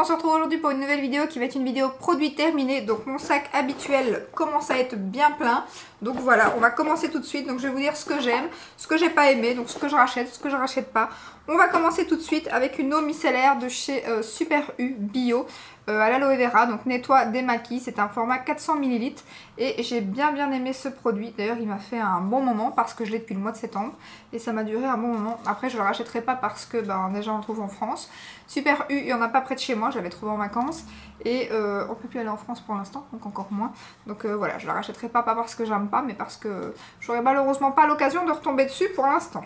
on se retrouve aujourd'hui pour une nouvelle vidéo qui va être une vidéo produit terminé. Donc mon sac habituel commence à être bien plein. Donc voilà, on va commencer tout de suite. Donc je vais vous dire ce que j'aime, ce que j'ai pas aimé, donc ce que je rachète pas. On va commencer tout de suite avec une eau micellaire de chez Super U Bio à l'aloe vera. Donc nettoie, démaquille, c'est un format 400 ml. Et j'ai bien aimé ce produit. D'ailleurs il m'a fait un bon moment parce que je l'ai depuis le mois de septembre. Et ça m'a duré un bon moment. Après je le rachèterai pas parce que déjà on le trouve en France. Super U, il n'y en a pas près de chez moi, je l'avais trouvé en vacances. Et on peut plus aller en France pour l'instant, donc encore moins. Donc voilà, je la rachèterai pas parce que j'aime pas, mais parce que j'aurai malheureusement pas l'occasion de retomber dessus pour l'instant.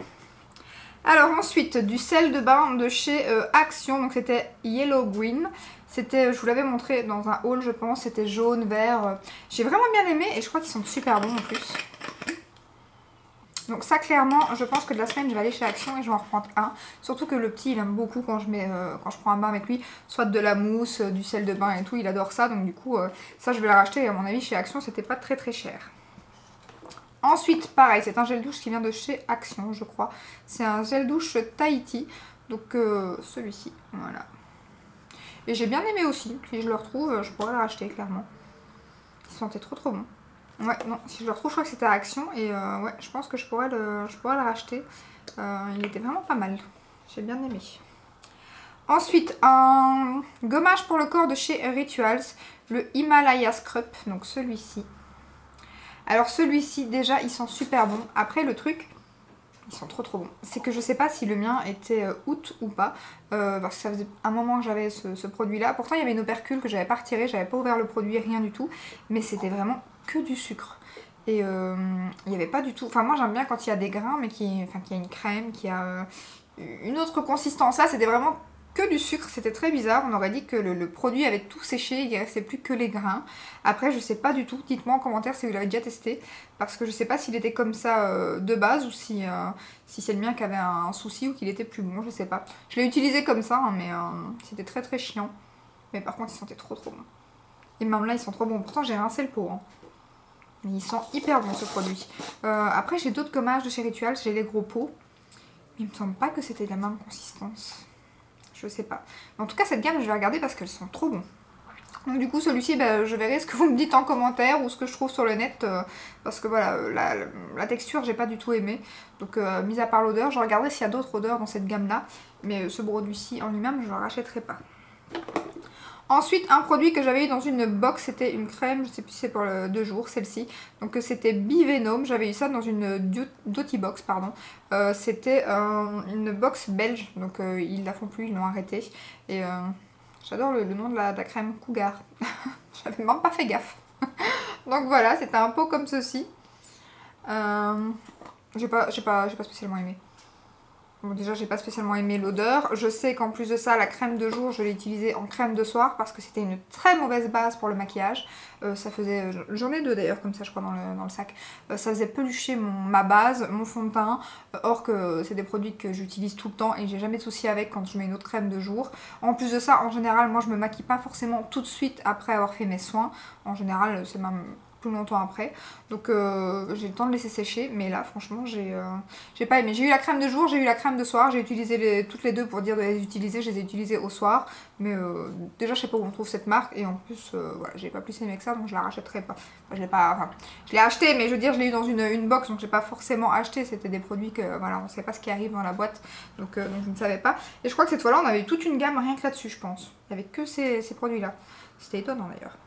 Alors ensuite, du sel de bain de chez Action, donc c'était Yellow Green. C'était, je vous l'avais montré dans un haul je pense, c'était jaune, vert. J'ai vraiment bien aimé et je crois qu'ils sont super bons en plus. Donc ça clairement, je pense que de la semaine je vais aller chez Action et je vais en reprendre un. Surtout que le petit il aime beaucoup quand je prends un bain avec lui, soit de la mousse, du sel de bain et tout, il adore ça. Donc du coup ça je vais la racheter et à mon avis chez Action c'était pas très cher. Ensuite pareil, c'est un gel douche qui vient de chez Action je crois. C'est un gel douche Tahiti, donc celui-ci, voilà. Et j'ai bien aimé aussi, si je le retrouve je pourrais le racheter clairement. Il sentait trop bon. Ouais, non, si je le retrouve, je crois que c'était à Action et ouais, je pense que je pourrais le racheter. Il était vraiment pas mal. J'ai bien aimé. Ensuite, un gommage pour le corps de chez Rituals, le Himalaya Scrub, donc celui-ci. Alors celui-ci, déjà, il sent super bon. Après, le truc, ils sont trop bons. C'est que je sais pas si le mien était août ou pas, parce que ça faisait un moment que j'avais ce produit-là. Pourtant, il y avait une opercule que j'avais pas retirée, j'avais pas ouvert le produit, rien du tout. Mais c'était vraiment que du sucre. Et il n'y avait pas du tout... Enfin, moi, j'aime bien quand il y a des grains, mais qu'il y a une crème, qui a une autre consistance. Là, c'était vraiment que du sucre. C'était très bizarre. On aurait dit que le produit avait tout séché, il ne restait plus que les grains. Après, je sais pas du tout. Dites-moi en commentaire si vous l'avez déjà testé. Parce que je sais pas s'il était comme ça de base ou si c'est le mien qui avait un souci ou qu'il était plus bon. Je sais pas. Je l'ai utilisé comme ça, hein, mais c'était très chiant. Mais par contre, il sentait trop bon. Et même là, ils sont trop bons. Pourtant, j'ai rincé le pot. Hein. Mais il sent hyper bon ce produit. Après, j'ai d'autres gommages de chez Rituals. J'ai les gros pots. Mais il me semble pas que c'était de la même consistance. Je sais pas. Mais en tout cas, cette gamme, je vais regarder parce qu'elles sont trop bons. Donc du coup, celui-ci, je verrai ce que vous me dites en commentaire ou ce que je trouve sur le net. Parce que voilà, la texture, j'ai pas du tout aimé. Donc, mis à part l'odeur, je regarderai s'il y a d'autres odeurs dans cette gamme-là. Mais ce produit-ci en lui-même, je ne le rachèterai pas. Ensuite, un produit que j'avais eu dans une box, c'était une crème, je sais plus si c'est pour le 2 jours, celle-ci. Donc c'était Bivenom, j'avais eu ça dans une Doty box, pardon. C'était une box belge, donc ils la font plus, ils l'ont arrêté. Et j'adore le nom de la crème, Cougar. J'avais même pas fait gaffe. Donc voilà, c'était un pot comme ceci. J'ai pas spécialement aimé. Bon, déjà, j'ai pas spécialement aimé l'odeur. Je sais qu'en plus de ça, la crème de jour, je l'ai utilisée en crème de soir parce que c'était une très mauvaise base pour le maquillage. Ça faisait... J'en ai deux d'ailleurs, comme ça, je crois, dans le sac. Ça faisait pelucher ma base, mon fond de teint. Or que c'est des produits que j'utilise tout le temps et j'ai jamais de soucis avec quand je mets une autre crème de jour. En plus de ça, en général, moi, je me maquille pas forcément tout de suite après avoir fait mes soins. En général, c'est même... longtemps après, donc j'ai le temps de laisser sécher, mais là franchement j'ai pas aimé. J'ai eu la crème de jour, j'ai eu la crème de soir, j'ai utilisé toutes les deux pour dire de les utiliser, je les ai utilisées au soir, mais déjà je sais pas où on trouve cette marque et en plus voilà, j'ai pas plus aimé que ça, donc je la rachèterai pas. Enfin, je l'ai acheté, mais je veux dire je l'ai eu dans une box, donc j'ai pas forcément acheté, c'était des produits que voilà, on sait pas ce qui arrive dans la boîte, donc je ne savais pas. Et je crois que cette fois-là on avait toute une gamme rien que là-dessus, je pense. Il y avait que ces produits-là. C'était étonnant d'ailleurs.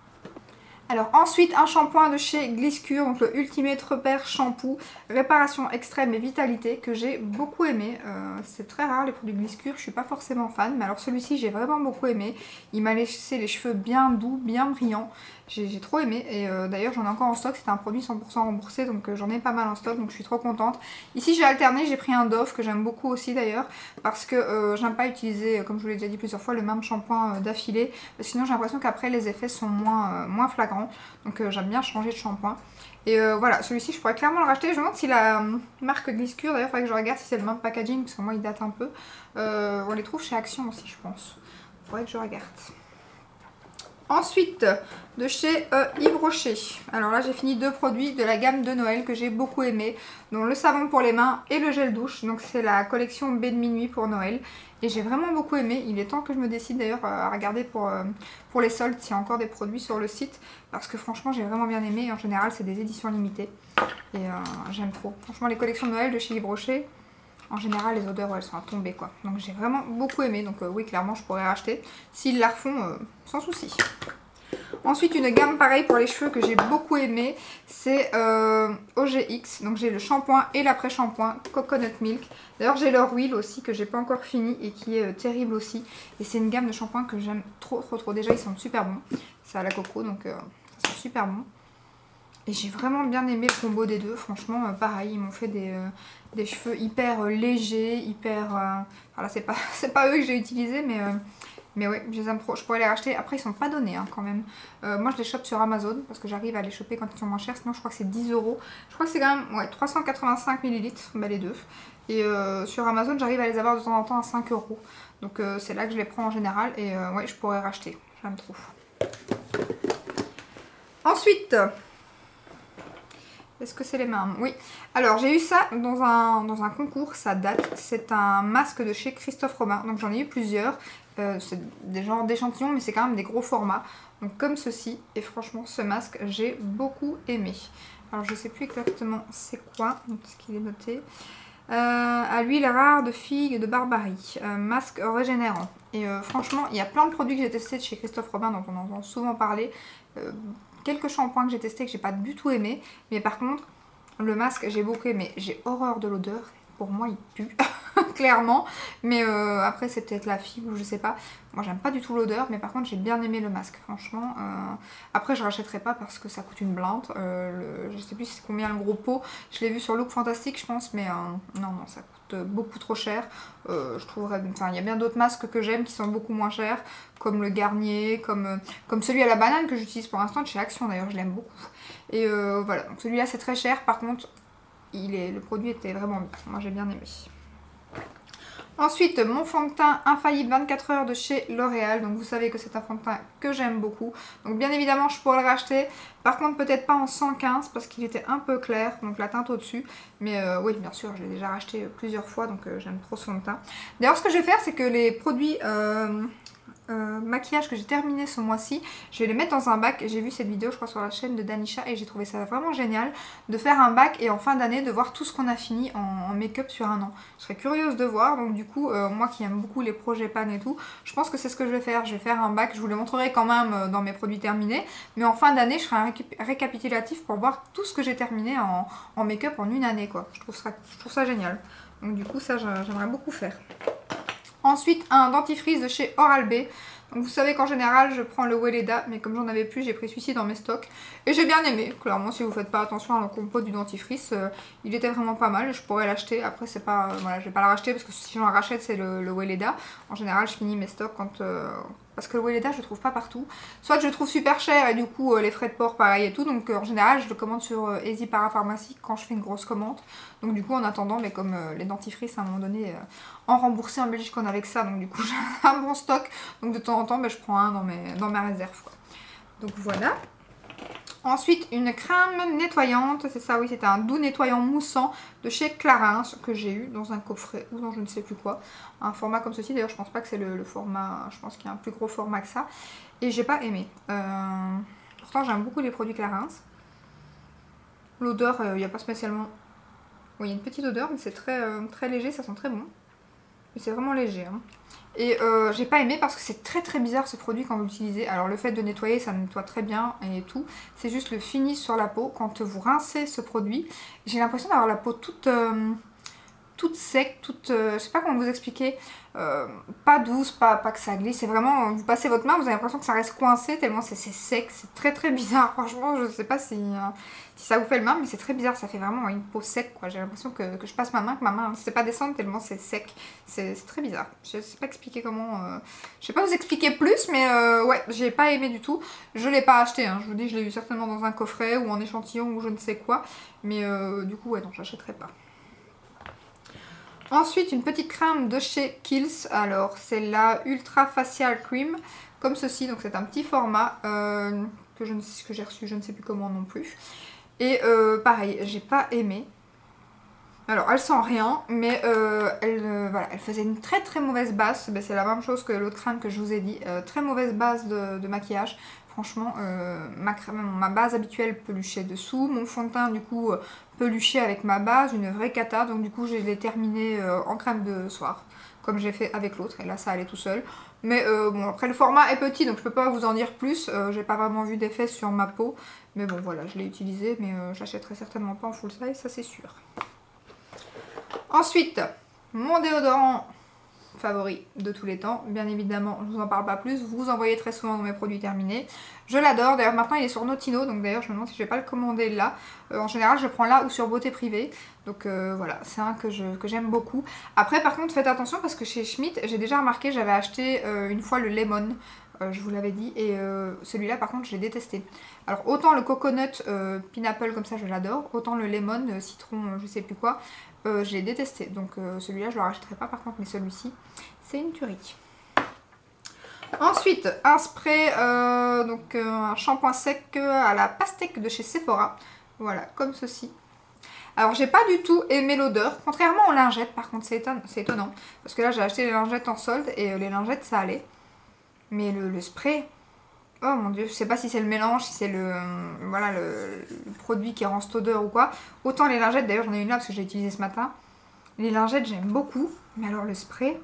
Alors ensuite un shampoing de chez Glisscure, donc le Ultimate Repair Shampoo, réparation extrême et vitalité, que j'ai beaucoup aimé. C'est très rare les produits Glisscure, je suis pas forcément fan, mais alors celui-ci j'ai vraiment beaucoup aimé. Il m'a laissé les cheveux bien doux, bien brillants, j'ai trop aimé. Et d'ailleurs j'en ai encore en stock, c'est un produit 100% remboursé, donc j'en ai pas mal en stock, donc je suis trop contente. Ici j'ai alterné, j'ai pris un Dove que j'aime beaucoup aussi d'ailleurs, parce que j'aime pas utiliser, comme je vous l'ai déjà dit plusieurs fois, le même shampoing d'affilée, sinon j'ai l'impression qu'après les effets sont moins flagrants. Donc j'aime bien changer de shampoing. Et voilà, celui-ci je pourrais clairement le racheter. Je me demande si la marque Glisscure, d'ailleurs il faudrait que je regarde si c'est le même packaging, parce que moi il date un peu. On les trouve chez Action aussi je pense. Il faudrait que je regarde. Ensuite, de chez Yves Rocher. Alors là, j'ai fini 2 produits de la gamme de Noël que j'ai beaucoup aimé, dont le savon pour les mains et le gel douche. Donc c'est la collection baie de minuit pour Noël. Et j'ai vraiment beaucoup aimé. Il est temps que je me décide d'ailleurs à regarder pour les soldes s'il y a encore des produits sur le site. Parce que franchement, j'ai vraiment bien aimé. En général, c'est des éditions limitées. Et j'aime trop. Franchement, les collections de Noël de chez Yves Rocher, en général, les odeurs, elles sont à tomber, quoi. Donc j'ai vraiment beaucoup aimé. Donc oui, clairement, je pourrais racheter. S'ils la refont, sans souci. Ensuite, une gamme pareille pour les cheveux que j'ai beaucoup aimé, c'est OGX. Donc j'ai le shampoing et l'après-shampoing Coconut Milk. D'ailleurs, j'ai leur huile aussi que j'ai pas encore fini et qui est terrible aussi. Et c'est une gamme de shampoings que j'aime trop. Déjà, ils sentent super bons. C'est à la coco, donc ça sent super bon. Et j'ai vraiment bien aimé le combo des deux. Franchement, pareil, ils m'ont fait des cheveux hyper légers, hyper... Voilà, c'est pas eux que j'ai utilisé, mais ouais, je les aime trop. Je pourrais les racheter. Après, ils sont pas donnés, hein, quand même. Moi, je les chope sur Amazon parce que j'arrive à les choper quand ils sont moins chers. Sinon, je crois que c'est 10 €. Je crois que c'est quand même, ouais, 385 ml, bah, les deux. Et sur Amazon, j'arrive à les avoir de temps en temps à 5 €. Donc, c'est là que je les prends en général. Et ouais, je pourrais racheter. J'aime trop. Ensuite... Est-ce que c'est les mêmes? Oui. Alors, j'ai eu ça dans un concours, ça date. C'est un masque de chez Christophe Robin. Donc, j'en ai eu plusieurs. C'est des genres d'échantillons, mais c'est quand même des gros formats. Donc, comme ceci. Et franchement, ce masque, j'ai beaucoup aimé. Alors, je ne sais plus exactement c'est quoi. Ce qu'il est noté. À l'huile rare de figue de Barbarie. Masque régénérant. Et franchement, il y a plein de produits que j'ai testés de chez Christophe Robin, donc on en entend souvent parler. Quelques shampoings que j'ai testés que j'ai pas du tout aimé, mais par contre le masque j'ai beaucoup aimé. J'ai horreur de l'odeur, pour moi il pue clairement, mais après c'est peut-être la figue ou je sais pas. Moi j'aime pas du tout l'odeur, mais par contre j'ai bien aimé le masque franchement. Après je rachèterai pas parce que ça coûte une blinde. Je sais plus c'est combien le gros pot, je l'ai vu sur Look Fantastique je pense, mais non ça coûte beaucoup trop cher. Je trouverais, enfin il y a bien d'autres masques que j'aime qui sont beaucoup moins chers, comme le Garnier, comme celui à la banane que j'utilise pour l'instant de chez Action d'ailleurs, je l'aime beaucoup. Et voilà, donc celui-là c'est très cher, par contre le produit était vraiment bien, moi j'ai bien aimé. Ensuite, mon fond de teint infaillible 24 heures de chez L'Oréal. Donc vous savez que c'est un fond de teint que j'aime beaucoup. Donc bien évidemment, je pourrais le racheter. Par contre, peut-être pas en 115 parce qu'il était un peu clair. Donc la teinte au-dessus. Mais oui, bien sûr, je l'ai déjà racheté plusieurs fois. Donc j'aime trop ce fond de teint. D'ailleurs, ce que je vais faire, c'est que les produits... maquillage que j'ai terminé ce mois-ci, je vais les mettre dans un bac. J'ai vu cette vidéo je crois sur la chaîne de Danisha et j'ai trouvé ça vraiment génial de faire un bac et en fin d'année de voir tout ce qu'on a fini en make-up sur un an. Je serais curieuse de voir, donc du coup moi qui aime beaucoup les projets pan et tout, je pense que c'est ce que je vais faire. Je vais faire un bac, je vous le montrerai quand même dans mes produits terminés, mais en fin d'année je ferai un récapitulatif pour voir tout ce que j'ai terminé en make-up en une année quoi. Je trouve ça génial, donc du coup ça j'aimerais beaucoup faire. Ensuite, un dentifrice de chez Oral-B. Donc vous savez qu'en général, je prends le Weleda, mais comme j'en avais plus, j'ai pris celui-ci dans mes stocks. Et j'ai bien aimé. Clairement, si vous faites pas attention à la compo du dentifrice, il était vraiment pas mal. Je pourrais l'acheter. Après, c'est pas, voilà, je vais pas la racheter parce que si j'en rachète, c'est le Weleda. En général, je finis mes stocks quand... parce que le Weleda, je le trouve pas partout. Soit je le trouve super cher et du coup, les frais de port, pareil et tout. Donc en général, je le commande sur Easy Parapharmacie quand je fais une grosse commande. Donc du coup, en attendant, mais comme les dentifrices, à un moment donné, en remboursé en Belgique, on avait que ça. Donc du coup, j'ai un bon stock. Donc de temps en temps, je prends un dans ma réserve, quoi. Donc voilà. Ensuite, une crème nettoyante, c'est ça, oui, c'était un doux nettoyant moussant de chez Clarins que j'ai eu dans un coffret ou dans je ne sais plus quoi. Un format comme ceci, d'ailleurs je pense pas que c'est le format, je pense qu'il y a un plus gros format que ça. Et j'ai pas aimé. Pourtant j'aime beaucoup les produits Clarins. L'odeur, il n'y a pas spécialement... Oui, il y a une petite odeur, mais c'est très léger, ça sent très bon. Mais c'est vraiment léger, hein. Et j'ai pas aimé parce que c'est très bizarre ce produit quand vous l'utilisez. Alors le fait de nettoyer, ça nettoie très bien et tout. C'est juste le finish sur la peau. Quand vous rincez ce produit, j'ai l'impression d'avoir la peau toute sec, je sais pas comment vous expliquer, pas douce, pas que ça glisse, c'est vraiment, vous passez votre main, vous avez l'impression que ça reste coincé tellement c'est sec, c'est très bizarre, franchement, je sais pas si ça vous fait le même, mais c'est très bizarre, ça fait vraiment une peau sec quoi, j'ai l'impression que je passe ma main, que ma main ne sait pas descendre tellement c'est sec, c'est très bizarre, je sais pas expliquer comment, je sais pas vous expliquer plus, mais ouais, j'ai pas aimé du tout, je l'ai pas acheté, hein. Je vous dis, je l'ai eu certainement dans un coffret ou en échantillon ou je ne sais quoi, mais du coup ouais non, j'achèterai pas. Ensuite, une petite crème de chez Kiehl's. Alors, c'est la Ultra Facial Cream. comme ceci. Donc c'est un petit format que j'ai reçu, je ne sais plus comment non plus. Et pareil, j'ai pas aimé. Alors elle sent rien, mais voilà, elle faisait une très très mauvaise base. Ben, c'est la même chose que l'autre crème que je vous ai dit. Très mauvaise base de maquillage. Franchement, ma base habituelle peluchait dessous. Mon fond de teint du coup peluché avec ma base, une vraie cata. Donc du coup je l'ai terminé en crème de soir, comme j'ai fait avec l'autre. Et là ça allait tout seul. Mais bon, après le format est petit, donc je peux pas vous en dire plus. J'ai pas vraiment vu d'effet sur ma peau. Mais bon voilà, je l'ai utilisé, mais j'achèterai certainement pas en full size, ça c'est sûr. Ensuite, mon déodorant favori de tous les temps. Bien évidemment, je vous en parle pas plus. Vous en voyez très souvent dans mes produits terminés. Je l'adore. D'ailleurs, maintenant, il est sur Notino. Donc d'ailleurs, je me demande si je vais pas le commander là. En général, je prends là ou sur Beauté Privée. Donc voilà, c'est un que j'aime beaucoup. Après, par contre, faites attention parce que chez Schmitt, j'ai déjà remarqué, j'avais acheté une fois le Lemon. Je vous l'avais dit. Et celui-là, par contre, je l'ai détesté. Alors, autant le Coconut Pineapple, comme ça, je l'adore. Autant le Lemon, citron, je sais plus quoi. Je l'ai détesté, donc celui-là je le rachèterai pas par contre, mais celui-ci c'est une tuerie. Ensuite un spray, donc un shampoing sec à la pastèque de chez Sephora, voilà comme ceci. Alors j'ai pas du tout aimé l'odeur, contrairement aux lingettes, par contre c'est étonnant, parce que là j'ai acheté les lingettes en solde et les lingettes ça allait, mais le spray... Oh mon dieu, je sais pas si c'est le mélange, si c'est voilà, le produit qui rend cette odeur ou quoi. Autant les lingettes, d'ailleurs j'en ai une là parce que j'ai utilisé ce matin. Les lingettes j'aime beaucoup, mais alors le spray,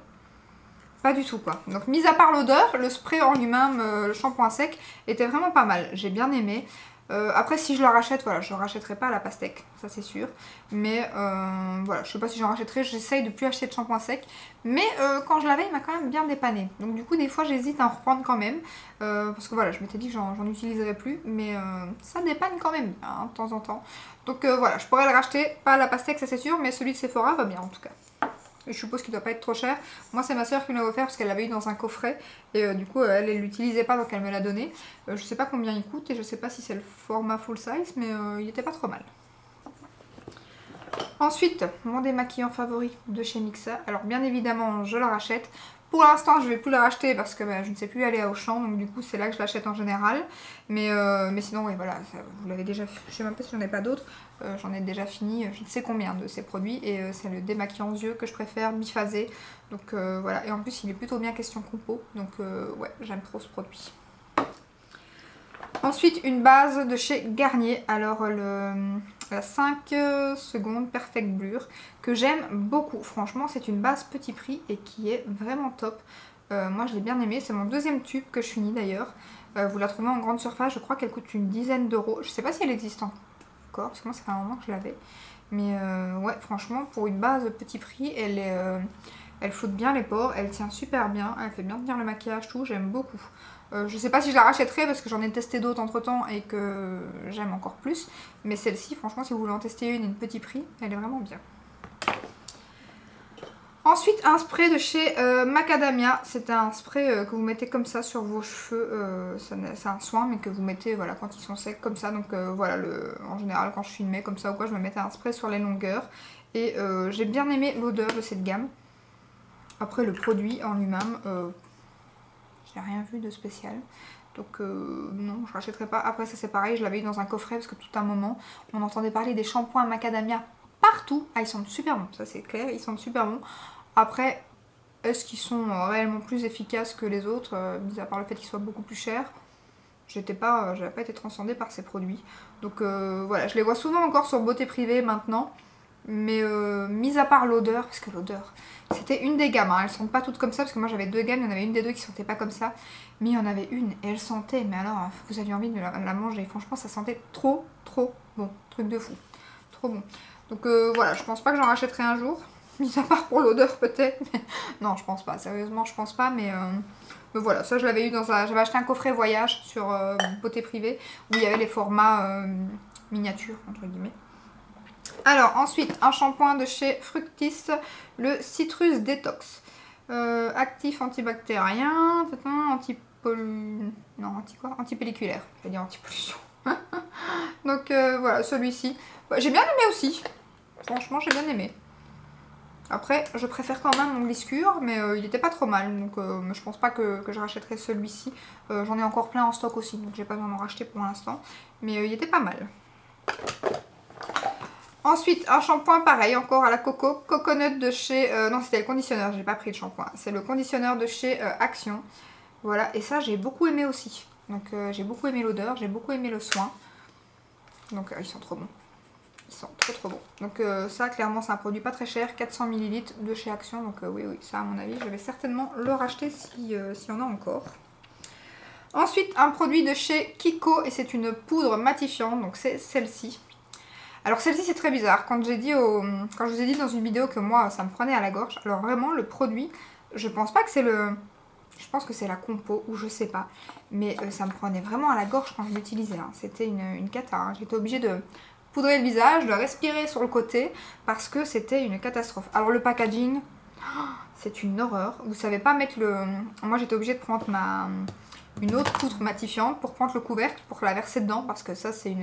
pas du tout quoi. Donc mis à part l'odeur, le spray en lui-même, le shampoing sec, était vraiment pas mal. J'ai bien aimé. Après si je le rachète, voilà, je ne rachèterai pas à la pastèque, ça c'est sûr. Mais voilà, je sais pas si j'en rachèterai, j'essaye de plus acheter de shampoing sec. Mais quand je l'avais, il m'a quand même bien dépanné. Donc du coup des fois j'hésite à en reprendre quand même. Parce que voilà, je m'étais dit que j'en utiliserais plus. Mais ça dépanne quand même bien, hein, de temps en temps. Donc voilà, je pourrais le racheter, pas à la pastèque ça c'est sûr, mais celui de Sephora va bien en tout cas. Et je suppose qu'il doit pas être trop cher. Moi c'est ma soeur qui me l'a offert parce qu'elle l'avait eu dans un coffret. Et du coup elle l'utilisait pas donc elle me l'a donné. Je sais pas combien il coûte et je sais pas si c'est le format full size, mais il était pas trop mal. Ensuite, mon démaquillant favori de chez Mixa. Alors bien évidemment je le rachète. Pour l'instant je vais plus le racheter parce que je ne sais plus aller à Auchan. Donc du coup c'est là que je l'achète en général. Mais sinon oui voilà, ça, vous l'avez déjà fait. Je sais même pas si j'en ai pas d'autres. J'en ai déjà fini je ne sais combien de ces produits. Et c'est le démaquillant aux yeux que je préfère, biphasé. Donc voilà, et en plus il est plutôt bien question compo. Donc ouais, j'aime trop ce produit. Ensuite une base de chez Garnier. Alors la 5 secondes Perfect Blur que j'aime beaucoup. Franchement c'est une base petit prix et qui est vraiment top. Moi je l'ai bien aimé. C'est mon deuxième tube que je finis d'ailleurs. Vous la trouvez en grande surface. Je crois qu'elle coûte une dizaine d'euros. Je sais pas si elle existe encore parce que moi ça fait un moment que je l'avais. Mais ouais franchement pour une base petit prix elle floute bien les pores. Elle tient super bien. Elle fait bien tenir le maquillage tout. J'aime beaucoup. Je sais pas si je la rachèterai parce que j'en ai testé d'autres entre temps et que j'aime encore plus. Mais celle-ci, franchement, si vous voulez en tester une petit prix, elle est vraiment bien. Ensuite, un spray de chez Macadamia. C'est un spray que vous mettez comme ça sur vos cheveux. C'est un soin, mais que vous mettez voilà, quand ils sont secs comme ça. Donc voilà, en général, quand je filmais comme ça ou quoi, je me mettais un spray sur les longueurs. Et j'ai bien aimé l'odeur de cette gamme. Après, le produit en lui-même... j'ai rien vu de spécial. Donc non, je rachèterai pas. Après ça c'est pareil, je l'avais eu dans un coffret parce que tout un moment, on entendait parler des shampoings macadamia partout. Ah ils sentent super bons, ça c'est clair, ils sentent super bons. Après, est-ce qu'ils sont réellement plus efficaces que les autres, mis à part le fait qu'ils soient beaucoup plus chers? J'avais pas été transcendée par ces produits. Donc voilà, je les vois souvent encore sur Beauté Privée maintenant. Mais mis à part l'odeur, parce que l'odeur, c'était une des gammes, hein. Elles sentent pas toutes comme ça, parce que moi j'avais deux gammes, il y en avait une des deux qui sentait pas comme ça, mais il y en avait une et elle sentait, mais alors vous aviez envie de la manger, franchement ça sentait trop bon, truc de fou, trop bon. Donc voilà, je pense pas que j'en rachèterai un jour, mis à part pour l'odeur peut-être, non je pense pas, sérieusement je pense pas, mais voilà, ça je l'avais eu dans j'avais acheté un coffret voyage sur Beauté Privée, où il y avait les formats miniatures, entre guillemets. Alors ensuite un shampoing de chez Fructis, le Citrus Detox, actif antibactérien, antipelliculaire, je vais dire antipollution. Donc voilà celui-ci, j'ai bien aimé aussi, franchement j'ai bien aimé. Après, je préfère quand même mon Gliscure, mais il était pas trop mal, donc je pense pas que je rachèterai celui-ci. J'en ai encore plein en stock aussi, donc j'ai pas besoin d'en racheter pour l'instant, mais il était pas mal. Ensuite, un shampoing pareil, encore à la coco, coconut de chez... non, c'était le conditionneur, j'ai pas pris le shampoing. C'est le conditionneur de chez Action. Voilà, et ça, j'ai beaucoup aimé aussi. Donc, j'ai beaucoup aimé l'odeur, j'ai beaucoup aimé le soin. Donc, ils sont trop bons. Ils sont trop bons. Donc, ça, clairement, c'est un produit pas très cher, 400 ml de chez Action. Donc, oui, ça, à mon avis, je vais certainement le racheter s'il y en a encore. Ensuite, un produit de chez Kiko, et c'est une poudre matifiante, donc c'est celle-ci. Alors celle-ci c'est très bizarre, quand je vous ai dit dans une vidéo que moi ça me prenait à la gorge, alors vraiment le produit, je pense pas que c'est je pense que c'est la compo ou je sais pas, mais ça me prenait vraiment à la gorge quand je l'utilisais, hein. C'était une cata, hein. J'étais obligée de poudrer le visage, de respirer sur le côté parce que c'était une catastrophe. Alors le packaging, c'est une horreur, vous savez pas mettre moi j'étais obligée de prendre une autre poudre matifiante pour prendre le couvercle, pour la verser dedans, parce que ça c'est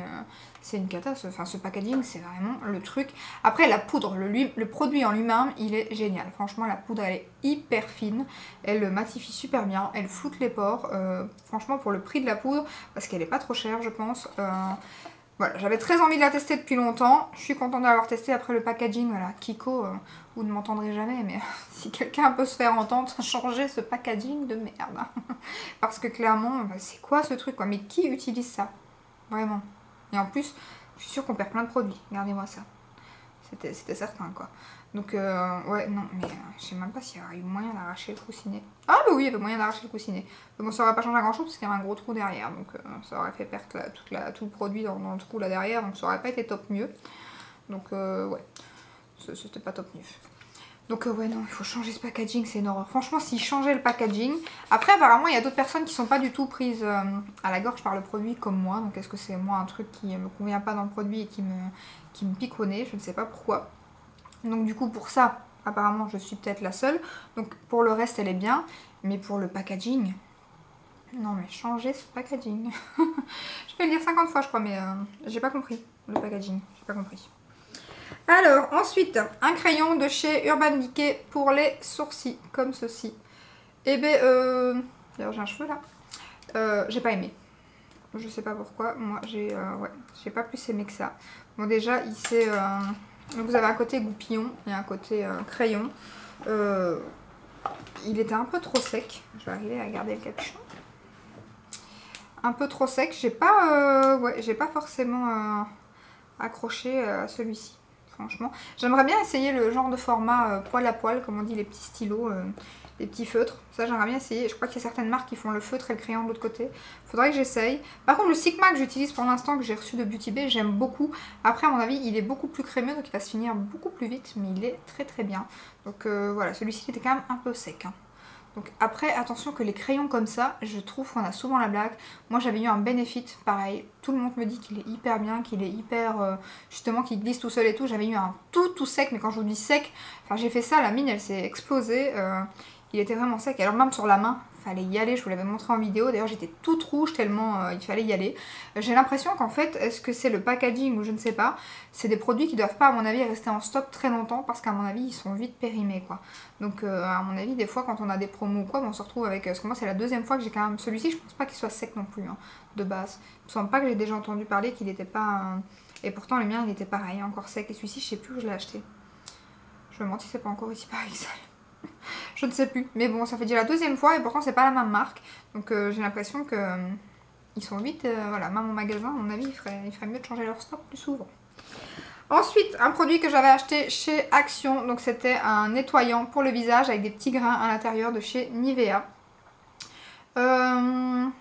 une cata, enfin ce packaging c'est vraiment le truc. Après la poudre, le produit en lui-même il est génial, franchement la poudre elle est hyper fine, elle matifie super bien, elle floute les pores, franchement pour le prix de la poudre, parce qu'elle est pas trop chère je pense. Voilà, j'avais très envie de la tester depuis longtemps. Je suis contente d'avoir testé après le packaging. Voilà, Kiko, vous ne m'entendrez jamais, mais si quelqu'un peut se faire entendre, changez ce packaging de merde. Parce que clairement, c'est quoi ce truc quoi? Mais qui utilise ça? Vraiment. Et en plus, je suis sûre qu'on perd plein de produits. Regardez-moi ça. C'était certain quoi. Donc ouais non mais je sais même pas s'il y aurait eu moyen d'arracher le coussinet. Ah bah oui il y avait moyen d'arracher le coussinet. Mais bon ça aurait pas changé grand chose parce qu'il y avait un gros trou derrière. Donc ça aurait fait perdre tout le produit dans le trou là derrière. Donc ça aurait pas été top mieux. Donc ouais. C'était pas top mieux. Donc ouais non il faut changer ce packaging, c'est une horreur. Franchement s'ils changeaient le packaging. Après apparemment il y a d'autres personnes qui sont pas du tout prises à la gorge par le produit comme moi. Donc est-ce que c'est moi un truc qui me convient pas dans le produit et qui me pique au nez, je ne sais pas pourquoi. Donc du coup pour ça apparemment je suis peut-être la seule. Donc pour le reste elle est bien. Mais pour le packaging, non mais changer ce packaging. Je vais le dire 50 fois je crois mais j'ai pas compris le packaging, j'ai pas compris. Alors ensuite un crayon de chez Urban Decay pour les sourcils comme ceci. Et ben d'ailleurs j'ai un cheveu là. J'ai pas aimé. Je sais pas pourquoi, moi j'ai pas plus aimé que ça. Bon déjà il s'est... donc vous avez un côté goupillon et un côté crayon. Il était un peu trop sec. Je vais arriver à garder le capuchon. Un peu trop sec. J'ai pas forcément accroché à celui-ci. Franchement. J'aimerais bien essayer le genre de format poil à poil, comme on dit, les petits stylos, les petits feutres. Ça j'aimerais bien essayer. Je crois qu'il y a certaines marques qui font le feutre et le crayon de l'autre côté. Faudrait que j'essaye. Par contre le Sigma que j'utilise pour l'instant, que j'ai reçu de Beauty Bay, j'aime beaucoup. Après à mon avis il est beaucoup plus crémeux, donc il va se finir beaucoup plus vite, mais il est très bien. Donc voilà, celui-ci était quand même un peu sec, hein. Donc après attention que les crayons comme ça, je trouve qu'on a souvent la blague. Moi j'avais eu un Benefit pareil, tout le monde me dit qu'il est hyper bien, qu'il est hyper justement qu'il glisse tout seul et tout. J'avais eu un tout sec, mais quand je vous dis sec, enfin j'ai fait ça, la mine elle s'est explosée. Il était vraiment sec, alors même sur la main, fallait y aller, je vous l'avais montré en vidéo, d'ailleurs j'étais toute rouge tellement il fallait y aller. J'ai l'impression qu'en fait, est-ce que c'est le packaging ou je ne sais pas, c'est des produits qui doivent pas à mon avis rester en stock très longtemps parce qu'à mon avis ils sont vite périmés quoi. Donc à mon avis des fois quand on a des promos ou quoi, on se retrouve avec, parce que moi c'est la deuxième fois que j'ai quand même celui-ci, je pense pas qu'il soit sec non plus hein, de base. Il me semble pas que j'ai déjà entendu parler qu'il n'était pas, et pourtant le mien il était pareil, encore sec, et celui-ci je sais plus où je l'ai acheté. Je me demande si c'est pas encore ici par XL. Je ne sais plus, mais bon ça fait déjà la deuxième fois et pourtant c'est pas la même marque, donc j'ai l'impression que ils sont vite, voilà, même en magasin à mon avis il ferait mieux de changer leur stock plus souvent. Ensuite un produit que j'avais acheté chez Action, donc c'était un nettoyant pour le visage avec des petits grains à l'intérieur de chez Nivea. Je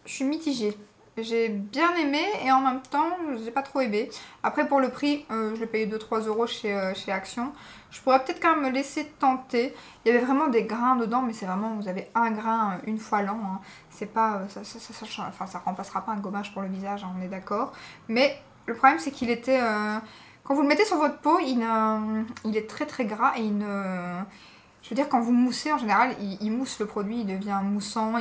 suis mitigée. J'ai bien aimé et en même temps j'ai pas trop aimé. Après pour le prix je l'ai payé 2-3 € chez Action. Je pourrais peut-être quand même me laisser tenter. Il y avait vraiment des grains dedans, mais c'est vraiment, vous avez un grain une fois l'an, hein. C'est pas, ça remplacera pas un gommage pour le visage, hein, on est d'accord. Mais le problème c'est qu'il était, quand vous le mettez sur votre peau, il est très gras et Je veux dire, quand vous moussez, en général, il mousse le produit, il devient moussant.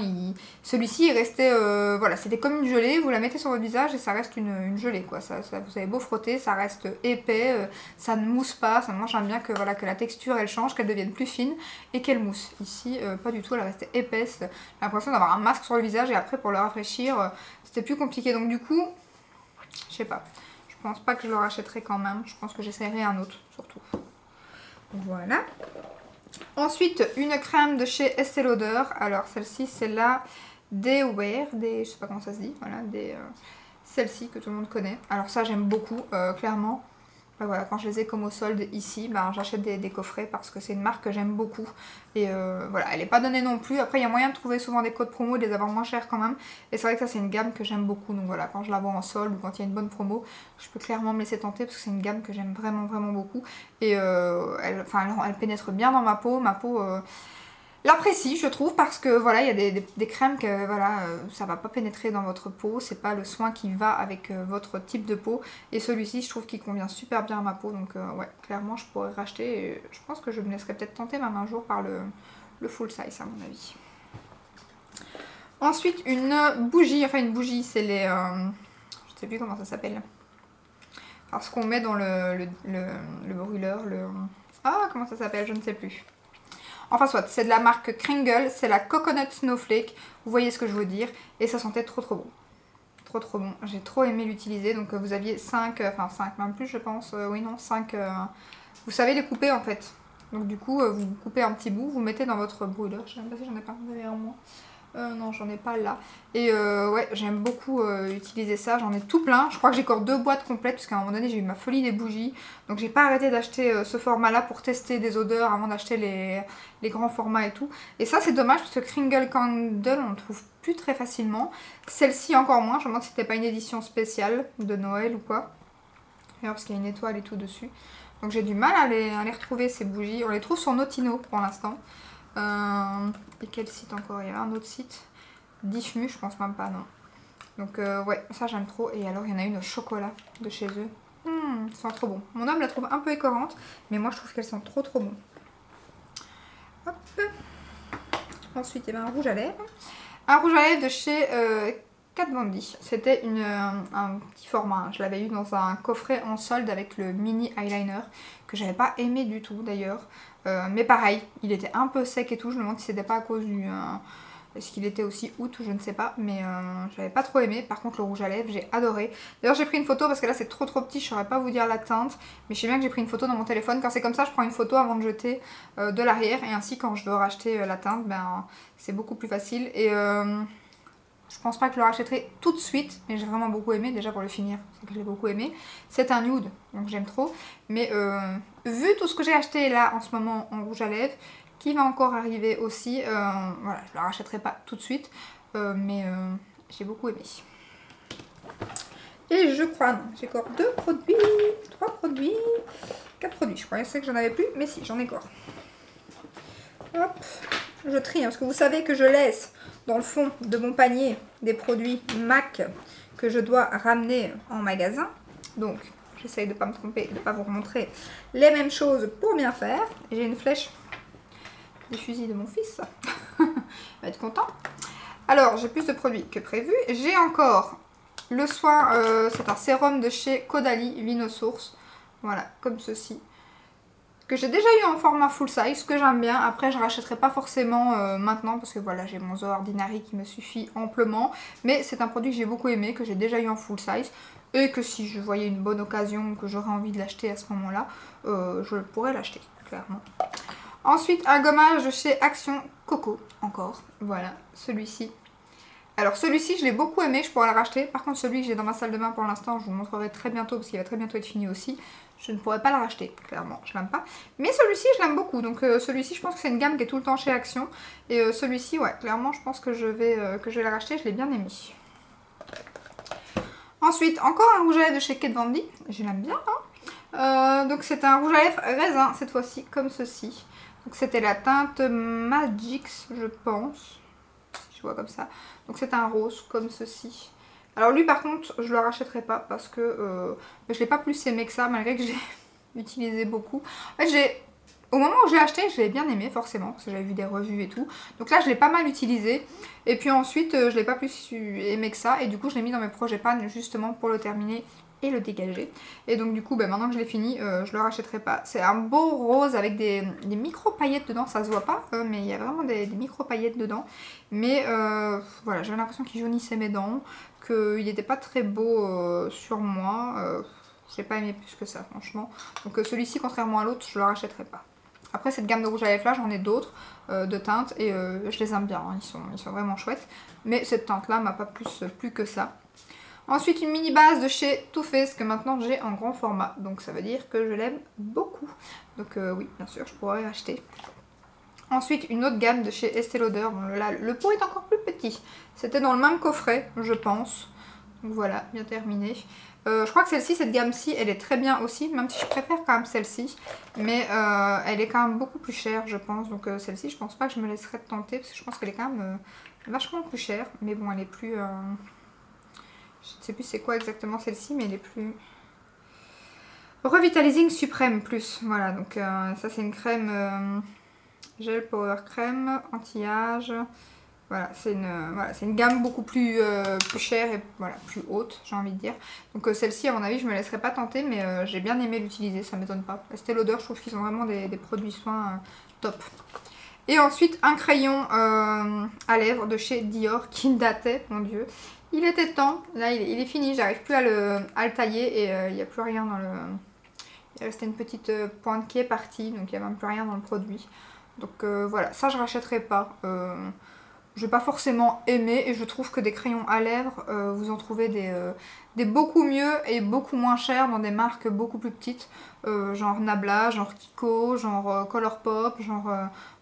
Celui-ci, il restait... voilà, c'était comme une gelée. Vous la mettez sur votre visage et ça reste une gelée, quoi. Vous avez beau frotter, ça reste épais. Ça ne mousse pas. Moi, j'aime bien que, voilà, que la texture, elle change, qu'elle devienne plus fine et qu'elle mousse. Ici, pas du tout, elle restait épaisse. J'ai l'impression d'avoir un masque sur le visage et après, pour le rafraîchir, c'était plus compliqué. Donc, du coup, je sais pas. Je pense pas que je le rachèterai quand même. Je pense que j'essaierai un autre, surtout. Voilà. Ensuite, une crème de chez Estée Lauder. Alors, celle-ci, c'est la Day Wear. Je sais pas comment ça se dit. Voilà, celle-ci que tout le monde connaît. Alors ça, j'aime beaucoup, clairement. Ben voilà, quand je les ai comme au solde ici, ben, j'achète des coffrets parce que c'est une marque que j'aime beaucoup. Et voilà, elle n'est pas donnée non plus. Après, il y a moyen de trouver souvent des codes promo et de les avoir moins chers quand même. Et c'est vrai que ça, c'est une gamme que j'aime beaucoup. Donc voilà, quand je la vois en solde ou quand il y a une bonne promo, je peux clairement me laisser tenter parce que c'est une gamme que j'aime vraiment, vraiment beaucoup. Et elle pénètre bien dans ma peau. Ma peau... l'apprécie, je trouve, parce que voilà, il y a des crèmes que voilà, ça va pas pénétrer dans votre peau, c'est pas le soin qui va avec votre type de peau. Et celui-ci, je trouve qu'il convient super bien à ma peau, donc ouais, clairement, je pourrais racheter. Et je pense que je me laisserai peut-être tenter même un jour par le full size, à mon avis. Ensuite, une bougie, c'est les... je sais plus comment ça s'appelle. Alors, ce qu'on met dans le brûleur, ah, comment ça s'appelle, je ne sais plus. Enfin soit, c'est de la marque Kringle, c'est la Coconut Snowflake, vous voyez ce que je veux dire, et ça sentait trop bon. Trop bon, j'ai trop aimé l'utiliser, donc vous aviez 5, enfin 5 même plus je pense, oui non 5, vous savez les couper en fait. Donc du coup, vous coupez un petit bout, vous mettez dans votre brûleur, je sais même pas si j'en ai pas derrière moi. Non, j'en ai pas là. Et ouais, j'aime beaucoup utiliser ça. J'en ai tout plein. Je crois que j'ai encore 2 boîtes complètes parce qu'à un moment donné, j'ai eu ma folie des bougies. Donc j'ai pas arrêté d'acheter ce format-là pour tester des odeurs avant d'acheter les grands formats et tout. Et ça, c'est dommage parce que Kringle Candle, on ne trouve plus très facilement. Celle-ci, encore moins. Je me demande si c'était pas une édition spéciale de Noël ou quoi. D'ailleurs, parce qu'il y a une étoile et tout dessus. Donc j'ai du mal à les retrouver, ces bougies. On les trouve sur Notino pour l'instant. Et quel site encore? Il y avait un autre site. Diffmu, je pense même pas, non. Donc ouais, ça j'aime trop. Et alors il y en a une au chocolat de chez eux. Elles sont trop bon. Mon homme la trouve un peu écœurante, mais moi je trouve qu'elles sont trop bon. Hop. Ensuite, il y avait un rouge à lèvres. Un rouge à lèvres de chez Kat Von D. C'était un petit format. Je l'avais eu dans un coffret en solde avec le mini eyeliner que j'avais pas aimé du tout d'ailleurs. Mais pareil, il était un peu sec et tout. Je me demande si c'était pas à cause du... est-ce qu'il était aussi août ou je ne sais pas. Mais j'avais pas trop aimé. Par contre, le rouge à lèvres, j'ai adoré. D'ailleurs, j'ai pris une photo parce que là, c'est trop petit. Je saurais pas vous dire la teinte. Mais je sais bien que j'ai pris une photo dans mon téléphone. Quand c'est comme ça, je prends une photo avant de jeter de l'arrière. Et ainsi, quand je veux racheter la teinte, ben, c'est beaucoup plus facile. Et... je pense pas que je le rachèterai tout de suite, mais j'ai vraiment beaucoup aimé, déjà pour le finir, c'est que j'ai beaucoup aimé. C'est un nude, donc j'aime trop. Mais vu tout ce que j'ai acheté là en ce moment en rouge à lèvres, qui va encore arriver aussi, voilà, je le rachèterai pas tout de suite, mais j'ai beaucoup aimé. Et je crois, non, j'ai encore 2 produits, 3 produits, 4 produits. Je pensais que j'en avais plus, mais si, j'en ai encore. Hop, je trie, hein, parce que vous savez que je laisse dans le fond de mon panier des produits MAC que je dois ramener en magasin. Donc, j'essaye de ne pas me tromper, de ne pas vous remontrer les mêmes choses pour bien faire. J'ai une flèche des fusils de mon fils. Il va être content. Alors, j'ai plus de produits que prévu. J'ai encore le soin, c'est un sérum de chez Caudalie Vinosource. Voilà, comme ceci. Que j'ai déjà eu en format full size, que j'aime bien. Après, je rachèterai pas forcément maintenant parce que voilà, j'ai mon The Ordinary qui me suffit amplement. Mais c'est un produit que j'ai beaucoup aimé, que j'ai déjà eu en full size. Et que si je voyais une bonne occasion, que j'aurais envie de l'acheter à ce moment-là, je pourrais l'acheter, clairement. Ensuite, un gommage de chez Action Coco, encore. Voilà, celui-ci. Alors celui-ci, je l'ai beaucoup aimé, je pourrais le racheter. Par contre, celui que j'ai dans ma salle de bain pour l'instant, je vous montrerai très bientôt parce qu'il va très bientôt être fini aussi. Je ne pourrais pas le racheter, clairement, je l'aime pas. Mais celui-ci, je l'aime beaucoup. Donc celui-ci, je pense que c'est une gamme qui est tout le temps chez Action. Et celui-ci, ouais, clairement, je pense que je vais le racheter. Je l'ai bien aimé. Ensuite, encore un rouge à lèvres de chez Kat Von D. Je l'aime bien, hein. Donc c'est un rouge à lèvres raisin, cette fois-ci, comme ceci. Donc c'était la teinte Magix, je pense. Si je vois comme ça. Donc c'est un rose, comme ceci. Alors lui par contre je le rachèterai pas parce que je l'ai pas plus aimé que ça malgré que j'ai utilisé beaucoup. En fait j'ai Au moment où je l'ai acheté, je l'ai bien aimé forcément, parce que j'avais vu des revues et tout. Donc là, je l'ai pas mal utilisé. Et puis ensuite, je l'ai pas plus aimé que ça. Et du coup, je l'ai mis dans mes projets pan justement pour le terminer et le dégager. Et donc du coup, maintenant que je l'ai fini, je le rachèterai pas. C'est un beau rose avec des micro paillettes dedans. Ça se voit pas, mais il y a vraiment des micro paillettes dedans. Mais voilà, j'avais l'impression qu'il jaunissait mes dents, qu'il n'était pas très beau sur moi. J'ai pas aimé plus que ça, franchement. Donc celui-ci, contrairement à l'autre, je le rachèterai pas. Après, cette gamme de rouge à lèvres là, j'en ai d'autres de teintes et je les aime bien, hein. Ils sont vraiment chouettes. Mais cette teinte là m'a pas plus que ça. Ensuite, une mini base de chez Too Faced que maintenant j'ai en grand format. Donc ça veut dire que je l'aime beaucoup. Donc oui, bien sûr, je pourrais acheter. Ensuite, une autre gamme de chez Estée Lauder. Bon, là, le pot est encore plus petit. C'était dans le même coffret, je pense. Donc voilà, bien terminé. Je crois que celle-ci, cette gamme-ci, elle est très bien aussi, même si je préfère quand même celle-ci. Mais elle est quand même beaucoup plus chère, je pense. Donc celle-ci, je pense pas que je me laisserai tenter, parce que je pense qu'elle est quand même vachement plus chère. Mais bon, elle est plus... je ne sais plus c'est quoi exactement celle-ci, mais elle est plus... Revitalizing Supreme Plus. Voilà, donc ça c'est une crème gel power crème, anti-âge... Voilà, c'est une gamme beaucoup plus chère et voilà, plus haute, j'ai envie de dire. Donc celle-ci, à mon avis, je me laisserai pas tenter, mais j'ai bien aimé l'utiliser, ça m'étonne pas. Estée Lauder, je trouve qu'ils ont vraiment des produits soins top. Et ensuite, un crayon à lèvres de chez Dior qui datait, mon dieu. Il était temps, là il est fini, j'arrive plus à le tailler et il n'y a plus rien dans le... Il restait une petite pointe qui est partie, donc il n'y a même plus rien dans le produit. Donc voilà, ça je rachèterai pas. Je n'ai pas forcément aimé et je trouve que des crayons à lèvres, vous en trouvez des beaucoup mieux et beaucoup moins chers dans des marques beaucoup plus petites, genre Nabla, genre Kiko, genre Colourpop, genre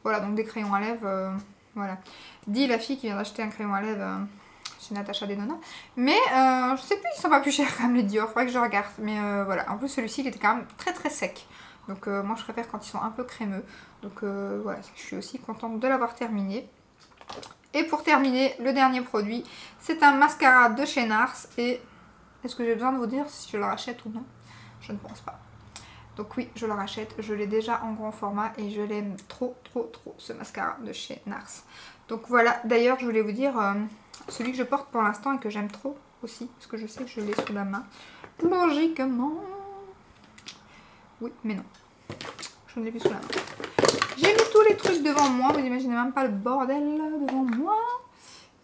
voilà, donc des crayons à lèvres, voilà. Dit la fille qui vient d'acheter un crayon à lèvres chez Natasha Denona, mais je sais plus s'ils sont pas plus chers comme les Dior, faudrait que je regarde, mais voilà, en plus celui-ci il était quand même très très sec. Donc moi je préfère quand ils sont un peu crémeux, donc voilà, je suis aussi contente de l'avoir terminé. Et pour terminer, le dernier produit, c'est un mascara de chez Nars. Et est-ce que j'ai besoin de vous dire si je le rachète ou non? Je ne pense pas. Donc oui, je le rachète. Je l'ai déjà en grand format et je l'aime trop, trop, trop, ce mascara de chez Nars. Donc voilà, d'ailleurs, je voulais vous dire, celui que je porte pour l'instant et que j'aime trop aussi, parce que je sais que je l'ai sous la main. Logiquement. Oui, mais non. Je ne l'ai plus sous la main. J'ai mis tous les trucs devant moi, vous imaginez même pas le bordel devant moi.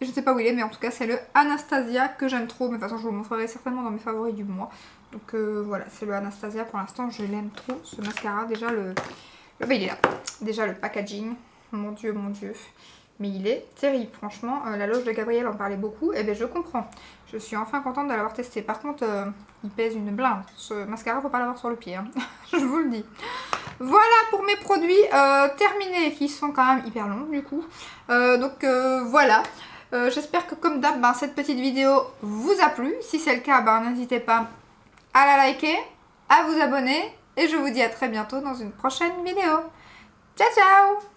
Et je sais pas où il est, mais en tout cas c'est le Anastasia que j'aime trop. Mais de toute façon je vous le montrerai certainement dans mes favoris du mois. Donc voilà, c'est le Anastasia pour l'instant, je l'aime trop ce mascara. Déjà il est là. Déjà le packaging, mon dieu, mon dieu. Mais il est terrible, franchement. La loge de Gabrielle en parlait beaucoup, et bien je comprends. Je suis enfin contente de l'avoir testé. Par contre, il pèse une blinde. Ce mascara, faut pas l'avoir sur le pied, hein. Je vous le dis. Voilà pour mes produits terminés, qui sont quand même hyper longs du coup. Donc voilà. J'espère que comme d'hab, cette petite vidéo vous a plu. Si c'est le cas, n'hésitez pas à la liker, à vous abonner. Et je vous dis à très bientôt dans une prochaine vidéo. Ciao ciao!